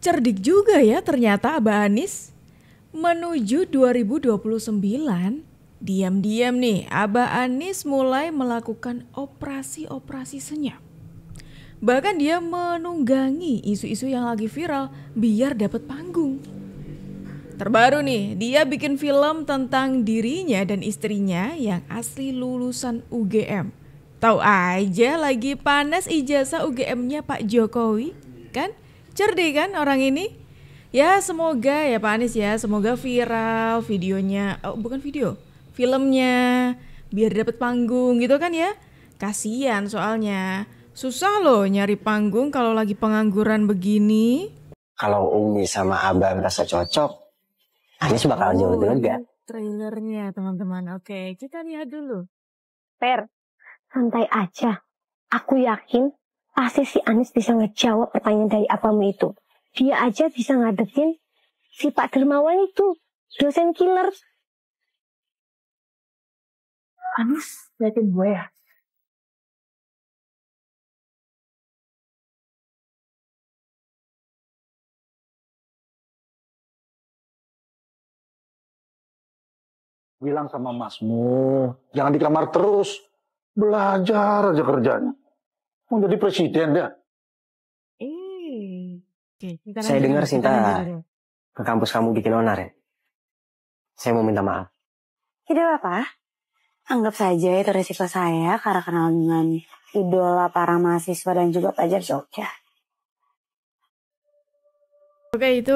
Cerdik juga ya ternyata Abah Anis. Menuju 2029, diam-diam nih Abah Anis mulai melakukan operasi-operasi senyap. Bahkan dia menunggangi isu-isu yang lagi viral biar dapat panggung. Terbaru nih, dia bikin film tentang dirinya dan istrinya yang asli lulusan UGM. Tahu aja lagi panas ijazah UGM-nya Pak Jokowi, kan? Cerdik kan orang ini? Ya semoga ya Pak Anies ya, semoga viral videonya, bukan video, filmnya, biar dapat panggung gitu kan ya. Kasian soalnya, susah loh nyari panggung kalau lagi pengangguran begini. Kalau Umi sama Abah merasa cocok, Anies bakal jauh lega. Trailernya teman-teman, oke kita lihat dulu. Per, santai aja. Aku yakin pasti si Anies bisa ngejawab pertanyaan dari abamu itu. Dia aja bisa ngadepin si Pak Dermawan itu, dosen killer. Anies liatin gue ya? Bilang sama masmu, jangan di kamar terus. Belajar aja kerjanya. Mau jadi presiden dia. Oke, Saya dengar Sinta ke kampus kamu bikin onar ya. Saya mau minta maaf. Tidak apa-apa. Anggap saja itu resiko saya karena kenal dengan idola para mahasiswa dan juga pelajar Jogja. Oke, itu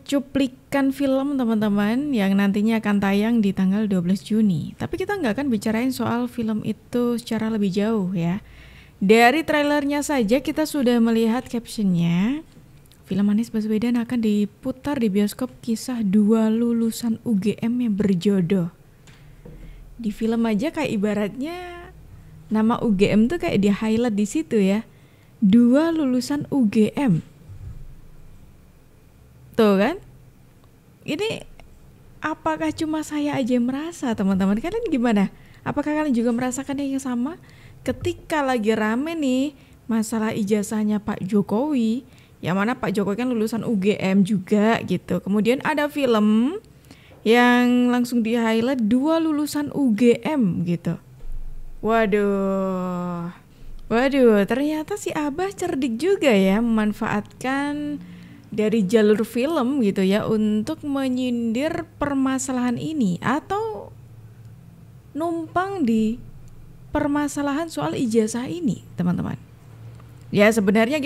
cuplikan film teman-teman yang nantinya akan tayang di tanggal 12 Juni. Tapi kita nggak akan bicarain soal film itu secara lebih jauh ya. Dari trailernya saja kita sudah melihat captionnya. Film Anies Baswedan akan diputar di bioskop kisah dua lulusan UGM yang berjodoh. Di film aja kayak ibaratnya nama UGM tuh kayak di highlight di situ ya. Dua lulusan UGM. Tuh kan? Ini apakah cuma saya aja yang merasa teman-teman? Kalian gimana? Apakah kalian juga merasakan yang sama? Ketika lagi rame nih masalah ijazahnya Pak Jokowi, yang mana Pak Jokowi kan lulusan UGM juga gitu. Kemudian ada film yang langsung di highlight dua lulusan UGM gitu. Waduh, ternyata si Abah cerdik juga ya memanfaatkan dari jalur film gitu ya untuk menyindir permasalahan ini atau numpang di permasalahan soal ijazah ini teman-teman. Ya sebenarnya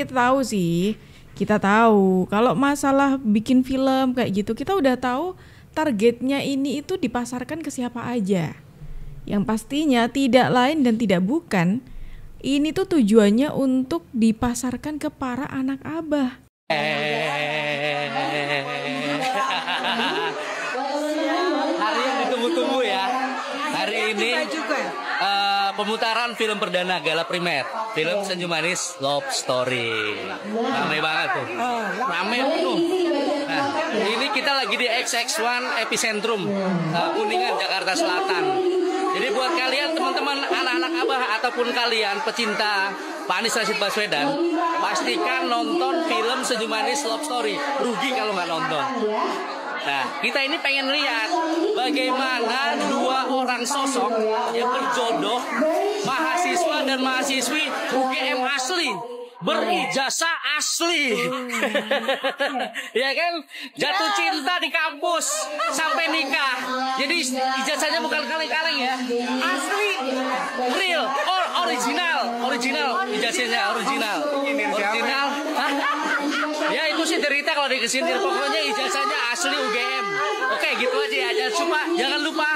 kita tahu kalau masalah bikin film kayak gitu kita udah tahu targetnya ini itu dipasarkan ke siapa aja. Yang pastinya tidak lain dan tidak bukan ini tuh tujuannya untuk dipasarkan ke para anak Abah. Hari yang ditunggu-tunggu ya. Hari ini pemutaran film perdana gala primer film Senyum Manis Love Story. Ramai banget tuh. Ramai penuh. Nah, ini kita lagi di XX1 Epicentrum Kuningan, Jakarta Selatan. Jadi buat kalian teman-teman anak-anak Abah ataupun kalian pecinta Pak Anies Rashid Baswedan, pastikan nonton film Senyum Manis Love Story. Rugi kalau nggak nonton. Nah, kita ini pengen lihat bagaimana dua orang sosok yang berjodoh, mahasiswa dan mahasiswi UGM asli, berijazah asli. Ya kan? Jatuh cinta di kampus sampai nikah. Jadi ijazahnya bukan kaleng-kaleng ya. Asli, real, original ijazahnya original. Ya itu sih cerita kalau dikesindir, pokoknya ijazahnya asli UGM. Oke gitu aja ya. Jangan lupa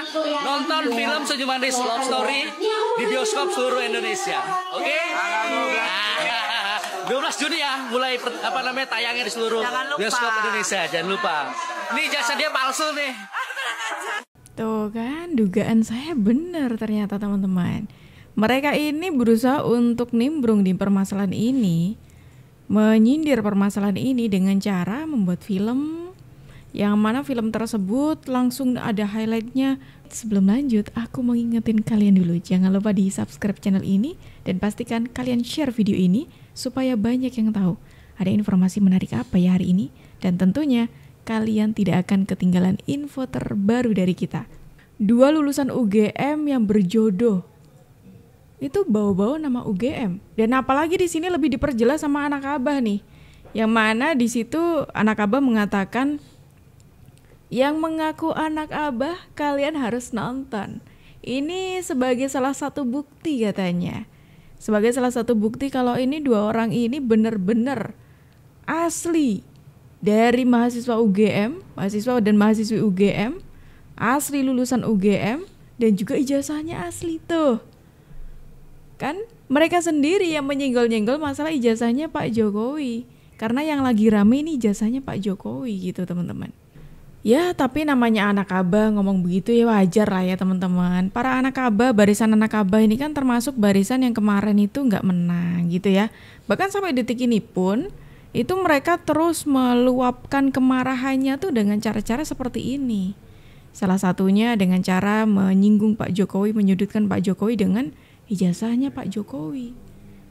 nonton film Senyum Manis Love Story di bioskop seluruh Indonesia. Oke? 12 Juni ya mulai tayangnya di seluruh bioskop Indonesia. Jangan lupa. Ini ijazah dia palsu nih. Tuh kan dugaan saya benar ternyata teman-teman. Mereka ini berusaha untuk nimbrung di permasalahan ini, menyindir permasalahan ini dengan cara membuat film yang mana film tersebut langsung ada highlightnya. Sebelum lanjut, aku mau ngingetin kalian dulu, jangan lupa di subscribe channel ini dan pastikan kalian share video ini supaya banyak yang tahu ada informasi menarik apa ya hari ini? Dan tentunya kalian tidak akan ketinggalan info terbaru dari kita. 2 lulusan UGM yang berjodoh. Itu bawa-bawa nama UGM. Dan apalagi di sini lebih diperjelas sama anak abah nih. Yang mana di situ anak abah mengatakan, yang mengaku anak abah kalian harus nonton. Ini sebagai salah satu bukti katanya. Sebagai salah satu bukti kalau ini 2 orang ini benar-benar asli dari mahasiswa UGM, mahasiswa dan mahasiswi UGM, asli lulusan UGM, dan juga ijazahnya asli tuh. Kan mereka sendiri yang menyenggol-nyenggol masalah ijazahnya Pak Jokowi. Karena yang lagi rame ini ijazahnya Pak Jokowi gitu teman-teman. Ya tapi namanya anak abah ngomong begitu ya wajar lah ya teman-teman. Para anak abah, barisan anak abah ini kan termasuk barisan yang kemarin itu nggak menang gitu ya. Bahkan sampai detik ini pun itu mereka terus meluapkan kemarahannya tuh dengan cara-cara seperti ini. Salah satunya dengan cara menyinggung Pak Jokowi, menyudutkan Pak Jokowi dengan ijazahnya Pak Jokowi.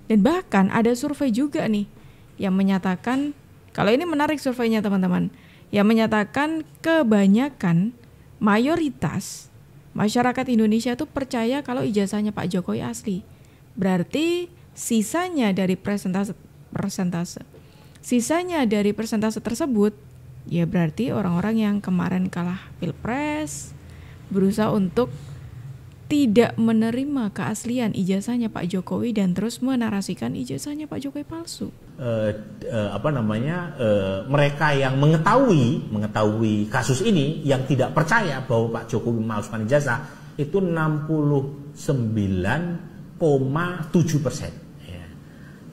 Dan bahkan ada survei juga nih yang menyatakan, kalau ini menarik surveinya teman-teman, yang menyatakan kebanyakan mayoritas masyarakat Indonesia itu percaya kalau ijazahnya Pak Jokowi asli. Berarti sisanya dari persentase tersebut ya berarti orang-orang yang kemarin kalah Pilpres berusaha untuk tidak menerima keaslian ijazahnya Pak Jokowi dan terus menarasikan ijazahnya Pak Jokowi palsu. Mereka yang mengetahui kasus ini yang tidak percaya bahwa Pak Jokowi memalsukan ijazah itu 69,7%. Ya.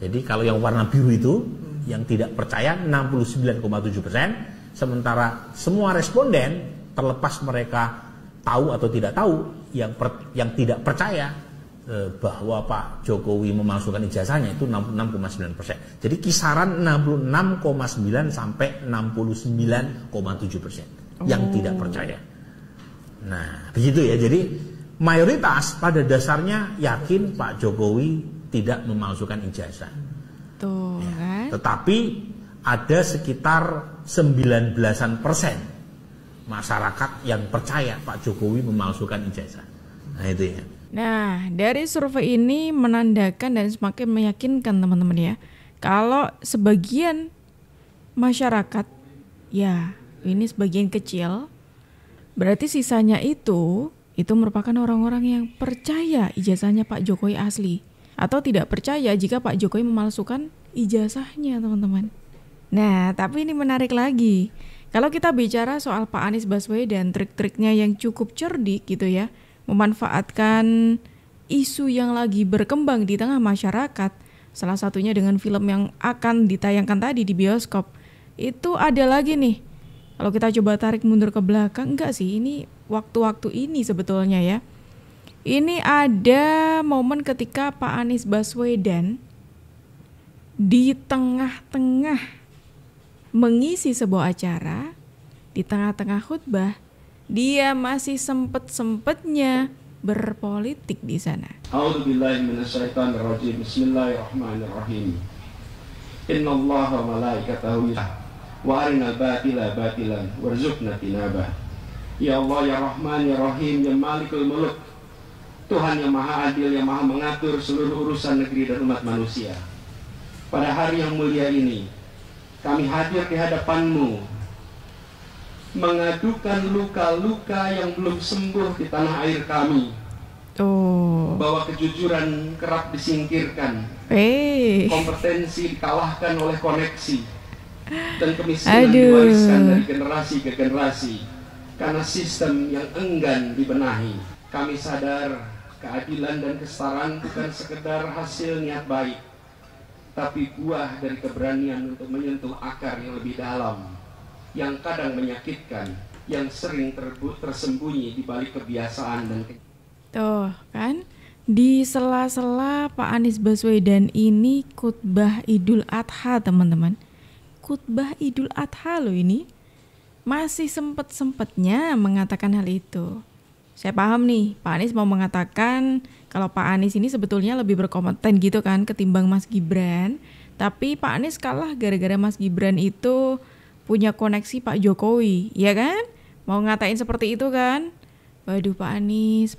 Jadi kalau yang warna biru itu yang tidak percaya 69,7%, sementara semua responden terlepas mereka tahu atau tidak tahu, yang tidak percaya bahwa Pak Jokowi memalsukan ijazahnya itu 66,9%. Jadi kisaran 66,9 sampai 69,7% yang tidak percaya. Nah, begitu ya. Jadi mayoritas pada dasarnya yakin Pak Jokowi tidak memalsukan ijazah. Tuh, ya. kan? Tetapi ada sekitar 19% masyarakat yang percaya Pak Jokowi memalsukan ijazah. Nah itu ya. Nah dari survei ini menandakan dan semakin meyakinkan teman-teman ya, kalau sebagian masyarakat, ya ini sebagian kecil, berarti sisanya itu merupakan orang-orang yang percaya ijazahnya Pak Jokowi asli, atau tidak percaya jika Pak Jokowi memalsukan ijazahnya teman-teman. Nah tapi ini menarik lagi. Kalau kita bicara soal Pak Anies Baswedan, trik-triknya yang cukup cerdik gitu ya, memanfaatkan isu yang lagi berkembang di tengah masyarakat, salah satunya dengan film yang akan ditayangkan tadi di bioskop, itu ada lagi nih. Kalau kita coba tarik mundur ke belakang, enggak sih, ini waktu-waktu ini sebetulnya ya. Ini ada momen ketika Pak Anies Baswedan di tengah-tengah mengisi sebuah acara, di tengah-tengah khutbah, dia masih sempet-sempetnya berpolitik di sana. A'udzubillahi minasyaitonirrajim. Bismillahirrahmanirrahim. Innallaha wa malaikatahu wa arinal batila batilan warzuqna tinabah. Ya Allah ya Rahman ya Rahim ya Malikul Muluk, Tuhan yang Maha Adil, yang Maha mengatur seluruh urusan negeri dan umat manusia. Pada hari yang mulia ini kami hadir di hadapan-Mu mengadukan luka-luka yang belum sembuh di tanah air kami. Bahwa kejujuran kerap disingkirkan, kompetensi dikalahkan oleh koneksi, dan kemiskinan diwariskan dari generasi ke generasi karena sistem yang enggan dibenahi. Kami sadar keadilan dan kesetaraan bukan sekedar hasil niat baik, tapi buah dari keberanian untuk menyentuh akar yang lebih dalam, yang kadang menyakitkan, yang sering tersembunyi di balik kebiasaan dan tuh kan, di sela-sela Pak Anies Baswedan ini khutbah Idul Adha teman-teman. Khutbah Idul Adha loh ini, masih sempet-sempetnya mengatakan hal itu. Saya paham nih, Pak Anies mau mengatakan kalau Pak Anies ini sebetulnya lebih berkompeten gitu kan ketimbang Mas Gibran. Tapi Pak Anies kalah gara-gara Mas Gibran itu punya koneksi Pak Jokowi, ya kan? Mau ngatain seperti itu kan? Waduh Pak Anies.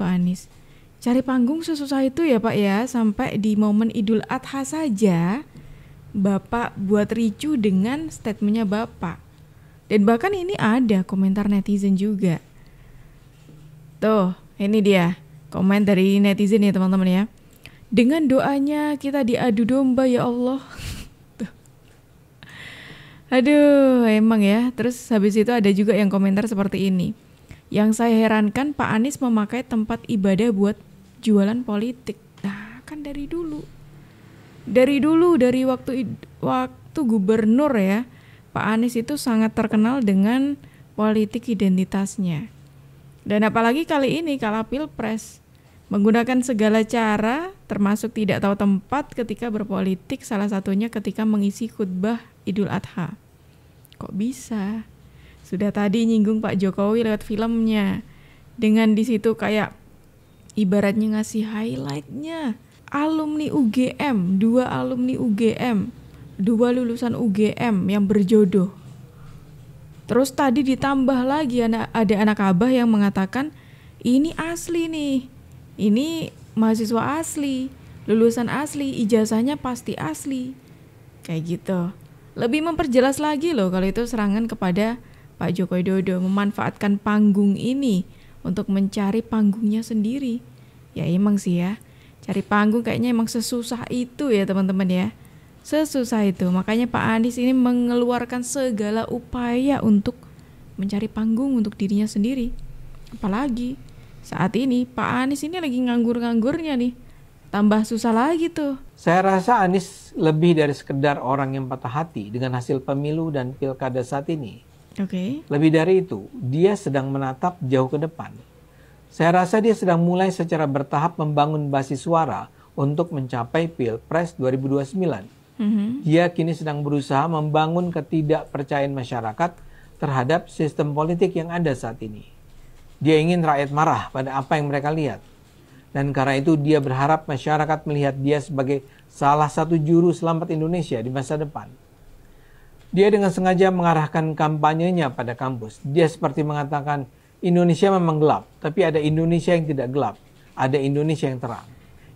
Cari panggung sesusah itu ya Pak ya, sampai di momen Idul Adha saja Bapak buat ricu dengan statementnya Bapak. Dan bahkan ini ada komentar netizen juga. Tuh, ini dia komen dari netizen ya teman-teman ya. Dengan doanya kita diadu domba ya Allah. Aduh, emang ya. Terus habis itu ada juga yang komentar seperti ini. Yang saya herankan Pak Anies memakai tempat ibadah buat jualan politik. Nah, kan dari waktu gubernur ya, Pak Anies itu sangat terkenal dengan politik identitasnya. Dan apalagi kali ini kala Pilpres, menggunakan segala cara termasuk tidak tahu tempat ketika berpolitik, salah satunya ketika mengisi khutbah Idul Adha. Kok bisa? Sudah tadi nyinggung Pak Jokowi lewat filmnya. Dengan di situ kayak ibaratnya ngasih highlightnya. Alumni UGM, 2 alumni UGM, 2 lulusan UGM yang berjodoh. Terus tadi ditambah lagi ada anak abah yang mengatakan ini asli nih, ini mahasiswa asli, lulusan asli, ijazahnya pasti asli. Kayak gitu. Lebih memperjelas lagi loh kalau itu serangan kepada Pak Joko Widodo, memanfaatkan panggung ini untuk mencari panggungnya sendiri. Ya emang sih ya, cari panggung kayaknya emang sesusah itu ya teman-teman ya. Sesusah itu, makanya Pak Anies ini mengeluarkan segala upaya untuk mencari panggung untuk dirinya sendiri. Apalagi saat ini Pak Anies ini lagi nganggur-nganggurnya nih, tambah susah lagi tuh. Saya rasa Anies lebih dari sekedar orang yang patah hati dengan hasil pemilu dan pilkada saat ini. Oke. Lebih dari itu, dia sedang menatap jauh ke depan. Saya rasa dia sedang mulai secara bertahap membangun basis suara untuk mencapai Pilpres 2029. Dia kini sedang berusaha membangun ketidakpercayaan masyarakat terhadap sistem politik yang ada saat ini. Dia ingin rakyat marah pada apa yang mereka lihat. Dan karena itu dia berharap masyarakat melihat dia sebagai salah satu juru selamat Indonesia di masa depan. Dia dengan sengaja mengarahkan kampanyenya pada kampus. Dia seperti mengatakan, Indonesia memang gelap, tapi ada Indonesia yang tidak gelap. Ada Indonesia yang terang.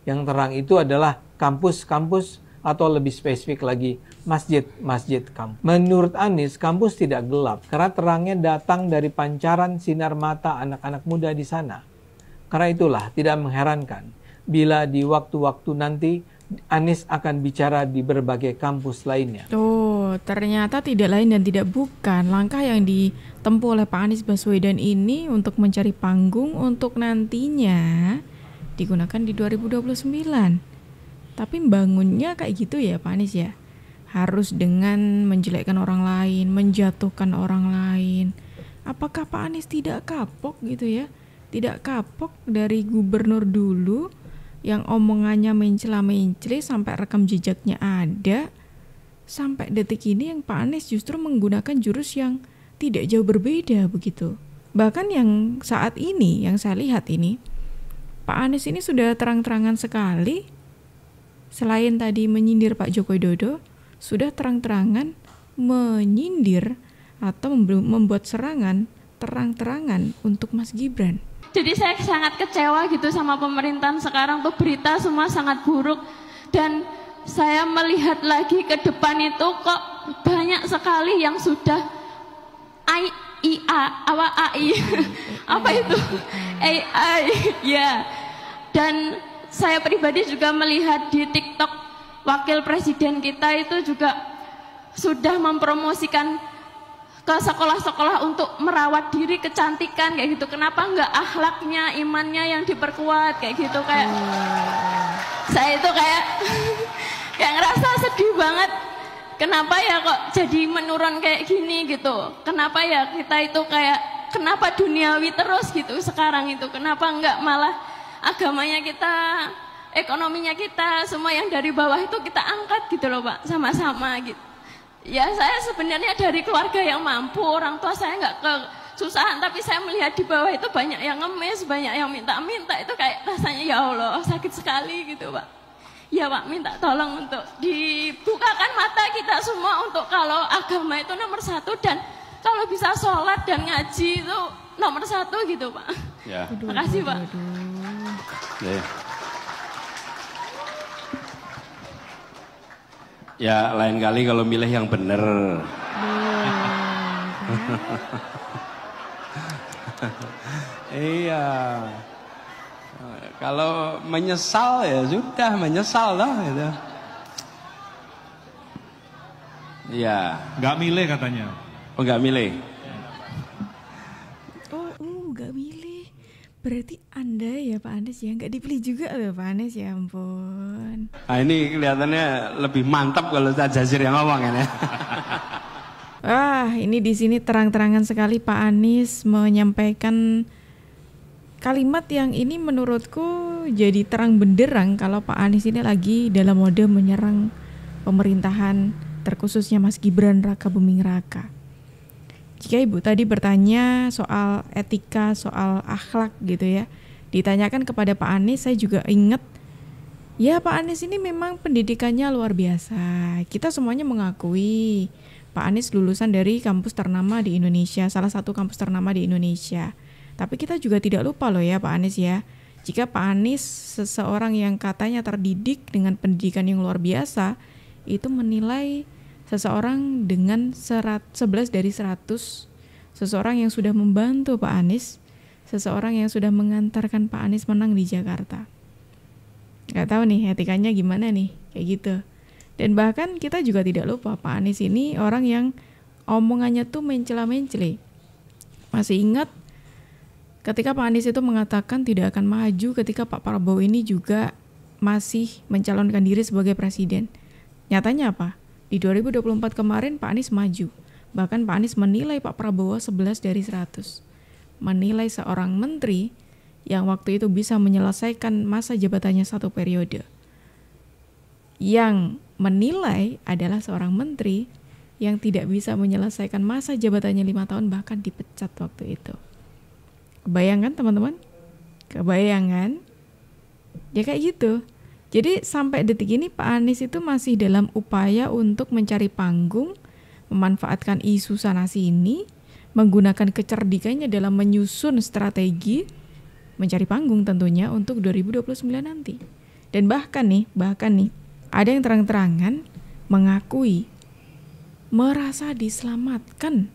Yang terang itu adalah kampus-kampus atau lebih spesifik lagi, masjid-masjid kampus. Menurut Anies, kampus tidak gelap karena terangnya datang dari pancaran sinar mata anak-anak muda di sana. Karena itulah tidak mengherankan bila di waktu-waktu nanti Anies akan bicara di berbagai kampus lainnya. Oh, ternyata tidak lain dan tidak bukan langkah yang ditempuh oleh Pak Anies Baswedan ini untuk mencari panggung untuk nantinya digunakan di 2029. Tapi bangunnya kayak gitu ya Pak Anies ya. Harus dengan menjelekkan orang lain, menjatuhkan orang lain. Apakah Pak Anies tidak kapok gitu ya? Tidak kapok dari gubernur dulu yang omongannya mencela-mencela sampai rekam jejaknya ada, sampai detik ini yang Pak Anies justru menggunakan jurus yang tidak jauh berbeda begitu. Bahkan yang saat ini, yang saya lihat ini, Pak Anies ini sudah terang-terangan sekali, selain tadi menyindir Pak Joko Widodo, sudah terang-terangan menyindir atau membuat serangan terang-terangan untuk Mas Gibran. Jadi saya sangat kecewa gitu sama pemerintahan sekarang tuh, berita semua sangat buruk. Dan saya melihat lagi ke depan itu kok banyak sekali yang sudah AI, apa itu? AI, ya. Dan saya pribadi juga melihat di TikTok wakil presiden kita itu juga sudah mempromosikan ke sekolah-sekolah untuk merawat diri, kecantikan kayak gitu. Kenapa enggak akhlaknya, imannya yang diperkuat kayak gitu? Kayak saya itu kayak ngerasa sedih banget. Kenapa ya kok jadi menurun kayak gini gitu? Kenapa ya kita itu kayak, kenapa duniawi terus gitu sekarang itu? Kenapa enggak malah agamanya kita, ekonominya kita, semua yang dari bawah itu kita angkat gitu loh Pak, sama-sama gitu. Ya saya sebenarnya dari keluarga yang mampu, orang tua saya nggak kesusahan, tapi saya melihat di bawah itu banyak yang ngemis, banyak yang minta-minta, itu kayak rasanya ya Allah sakit sekali gitu Pak. Ya Pak, minta tolong untuk dibukakan mata kita semua untuk kalau agama itu nomor 1 dan kalau bisa sholat dan ngaji itu nomor 1 gitu Pak. Ya. Terima kasih Pak. Ya lain kali kalau milih yang bener. Iya. Kalau menyesal ya sudah menyesal lah gitu. Iya. Nggak milih katanya. Oh nggak milih. Nggak milih. Berarti Anda ya Pak Anies ya nggak dipilih juga loh Pak Anies, ya ampun. Nah ini kelihatannya lebih mantap kalau Ustaz Jazir yang ngomong kan ya. Ini di sini terang-terangan sekali Pak Anies menyampaikan kalimat yang ini menurutku jadi terang benderang kalau Pak Anies ini lagi dalam mode menyerang pemerintahan, terkhususnya Mas Gibran Raka Buming Raka. Jika Ibu tadi bertanya soal etika, soal akhlak gitu ya, ditanyakan kepada Pak Anies, saya juga ingat, ya Pak Anies ini memang pendidikannya luar biasa. Kita semuanya mengakui Pak Anies lulusan dari kampus ternama di Indonesia, salah satu kampus ternama di Indonesia. Tapi kita juga tidak lupa loh ya Pak Anies ya, jika Pak Anies seseorang yang katanya terdidik dengan pendidikan yang luar biasa, itu menilai seseorang dengan 11 dari 100, seseorang yang sudah membantu Pak Anies, seseorang yang sudah mengantarkan Pak Anies menang di Jakarta. Gak tahu nih etikanya gimana nih, kayak gitu. Dan bahkan kita juga tidak lupa Pak Anies ini orang yang omongannya tuh mencela-mencele. Masih ingat ketika Pak Anies itu mengatakan tidak akan maju ketika Pak Prabowo ini juga masih mencalonkan diri sebagai presiden. Nyatanya apa? Di 2024 kemarin Pak Anies maju. Bahkan Pak Anies menilai Pak Prabowo 11 dari 100. Menilai seorang menteri yang waktu itu bisa menyelesaikan masa jabatannya 1 periode. Yang menilai adalah seorang menteri yang tidak bisa menyelesaikan masa jabatannya 5 tahun, bahkan dipecat waktu itu. Kebayang kan teman-teman? Kebayang kan? Ya kayak gitu. Jadi sampai detik ini Pak Anies itu masih dalam upaya untuk mencari panggung, memanfaatkan isu sana sini, menggunakan kecerdikannya dalam menyusun strategi, mencari panggung tentunya untuk 2029 nanti. Dan bahkan nih, ada yang terang-terangan mengakui merasa diselamatkan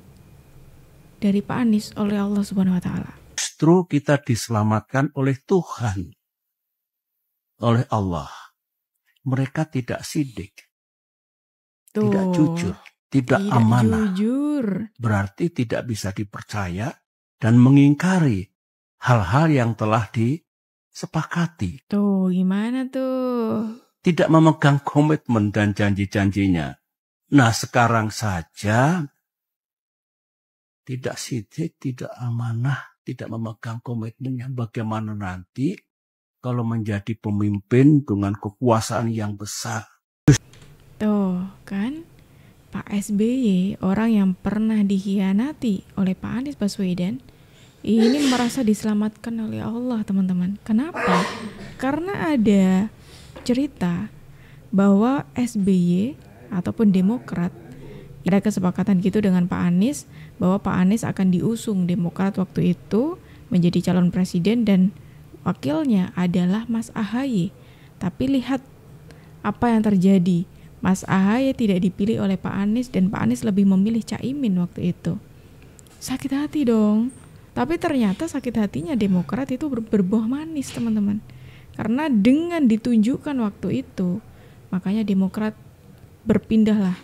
dari Pak Anies oleh Allah Subhanahu wa taala. Justru kita diselamatkan oleh Tuhan, oleh Allah. Mereka tidak sidik, tidak jujur, tidak amanah. Berarti tidak bisa dipercaya dan mengingkari hal-hal yang telah disepakati. Tuh, gimana tuh? Tidak memegang komitmen dan janji-janjinya. Nah, sekarang saja tidak sidik, tidak amanah, tidak memegang komitmennya. Bagaimana nanti kalau menjadi pemimpin dengan kekuasaan yang besar? Tuh kan, Pak SBY, orang yang pernah dikhianati oleh Pak Anies Baswedan, ini merasa diselamatkan oleh Allah, teman-teman. Kenapa? Karena ada cerita bahwa SBY ataupun Demokrat ada kesepakatan gitu dengan Pak Anies bahwa Pak Anies akan diusung Demokrat waktu itu menjadi calon presiden dan wakilnya adalah Mas AHY. Tapi lihat apa yang terjadi. Mas AHY tidak dipilih oleh Pak Anies dan Pak Anies lebih memilih Caimin waktu itu. Sakit hati dong. Tapi ternyata sakit hatinya Demokrat itu berbuah manis, teman-teman. Karena dengan ditunjukkan waktu itu, makanya Demokrat berpindahlah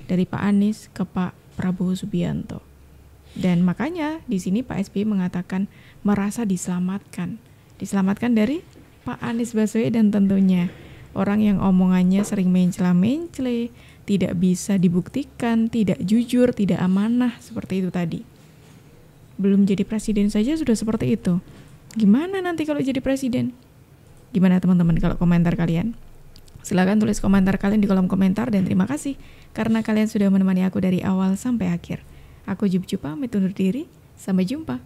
dari Pak Anies ke Pak Prabowo Subianto. Dan makanya di sini Pak SBY mengatakan merasa diselamatkan. Diselamatkan dari Pak Anies Baswedan tentunya. Orang yang omongannya sering mencela-mencele, tidak bisa dibuktikan, tidak jujur, tidak amanah, seperti itu tadi. Belum jadi presiden saja sudah seperti itu. Gimana nanti kalau jadi presiden? Gimana teman-teman kalau komentar kalian? Silakan tulis komentar kalian di kolom komentar dan terima kasih karena kalian sudah menemani aku dari awal sampai akhir. Aku Jup pamit undur diri. Sampai jumpa.